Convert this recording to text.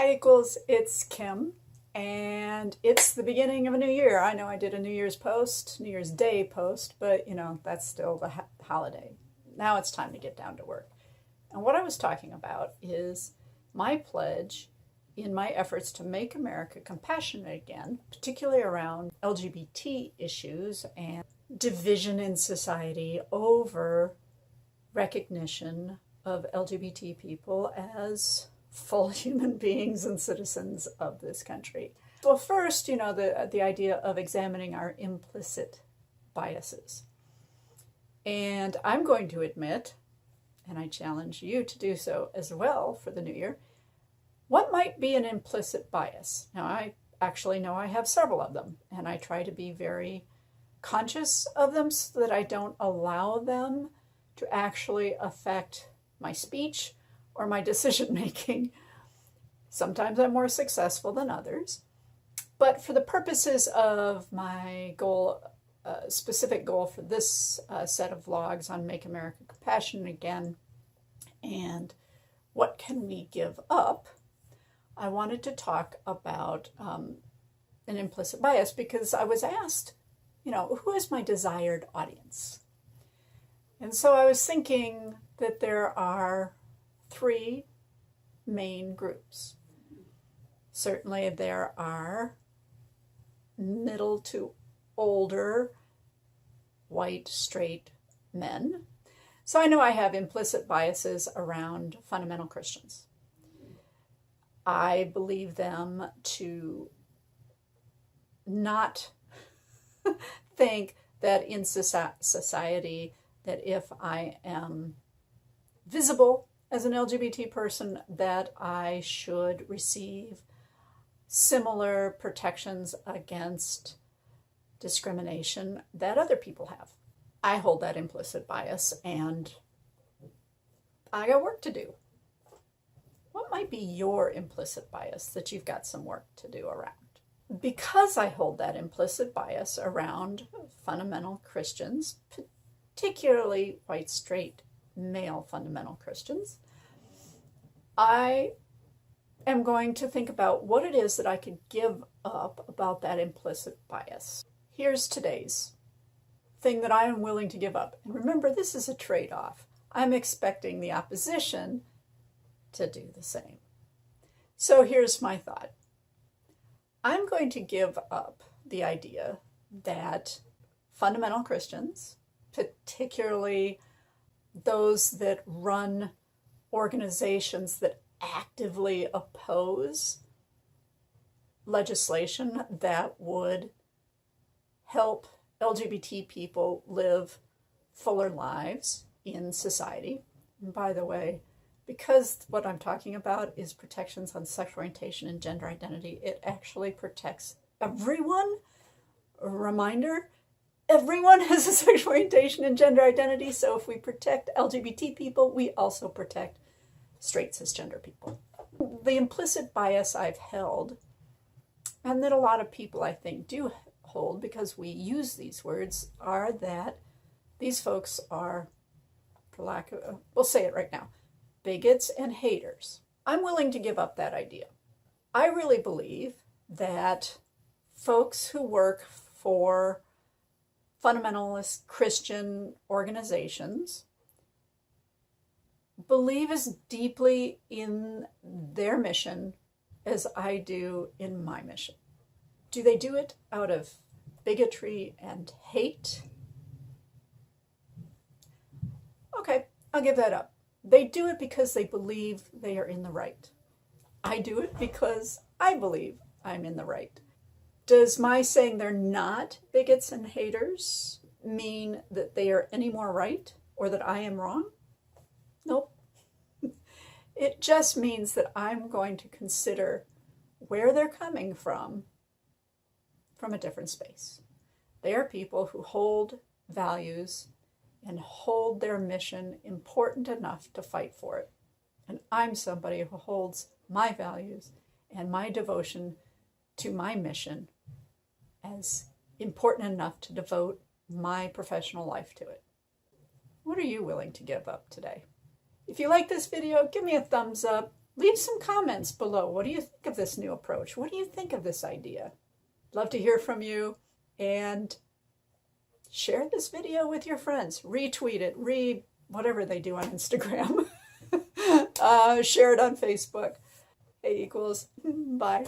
Hi Equals, it's Kim, and it's the beginning of a new year. I know I did a New Year's post, New Year's Day post, but that's still the holiday. Now it's time to get down to work. And what I was talking about is my pledge in my efforts to make America compassionate again, particularly around LGBT issues and division in society over recognition of LGBT people as full human beings and citizens of this country. Well, first, the idea of examining our implicit biases. And I'm going to admit, and I challenge you to do so as well for the new year, what might be an implicit bias? Now, I actually know I have several of them, and I try to be very conscious of them so that I don't allow them to actually affect my speech or my decision making. Sometimes I'm more successful than others. But for the purposes of my goal, specific goal for this set of vlogs on Make America Compassionate Again and what can we give up, I wanted to talk about an implicit bias because I was asked, who is my desired audience? And so I was thinking that there are three main groups. Certainly there are middle to older white straight men. So I know I have implicit biases around fundamental Christians. I believe them to not think that in society that if I am visible as an LGBT person, that I should receive similar protections against discrimination that other people have. I hold that implicit bias, and I got work to do. What might be your implicit bias that you've got some work to do around? Because I hold that implicit bias around fundamental Christians, particularly white straight male fundamental Christians, I am going to think about what it is that I could give up about that implicit bias. Here's today's thing that I am willing to give up. And remember, this is a trade-off. I'm expecting the opposition to do the same. So here's my thought. I'm going to give up the idea that fundamental Christians, particularly those that run organizations that actively oppose legislation that would help LGBT people live fuller lives in society. And by the way, because what I'm talking about is protections on sexual orientation and gender identity, it actually protects everyone. A reminder, everyone has a sexual orientation and gender identity, so if we protect LGBT people, we also protect straight cisgender people. The implicit bias I've held, and that a lot of people I think do hold because we use these words, are that these folks are, for lack of, we'll say it right now, bigots and haters. I'm willing to give up that idea. I really believe that folks who work for fundamentalist Christian organizations believe as deeply in their mission as I do in my mission. Do they do it out of bigotry and hate? Okay, I'll give that up. They do it because they believe they are in the right. I do it because I believe I'm in the right. Does my saying they're not bigots and haters mean that they are any more right or that I am wrong? Nope. It just means that I'm going to consider where they're coming from a different space. They are people who hold values and hold their mission important enough to fight for it. And I'm somebody who holds my values and my devotion to my mission as important enough to devote my professional life to it. What are you willing to give up today? If you like this video, give me a thumbs up, Leave some comments below. What do you think of this new approach? What do you think of this idea? Love to hear from you, and share this video with your friends. Retweet it, whatever they do on Instagram. Share it on Facebook. A equals. Bye.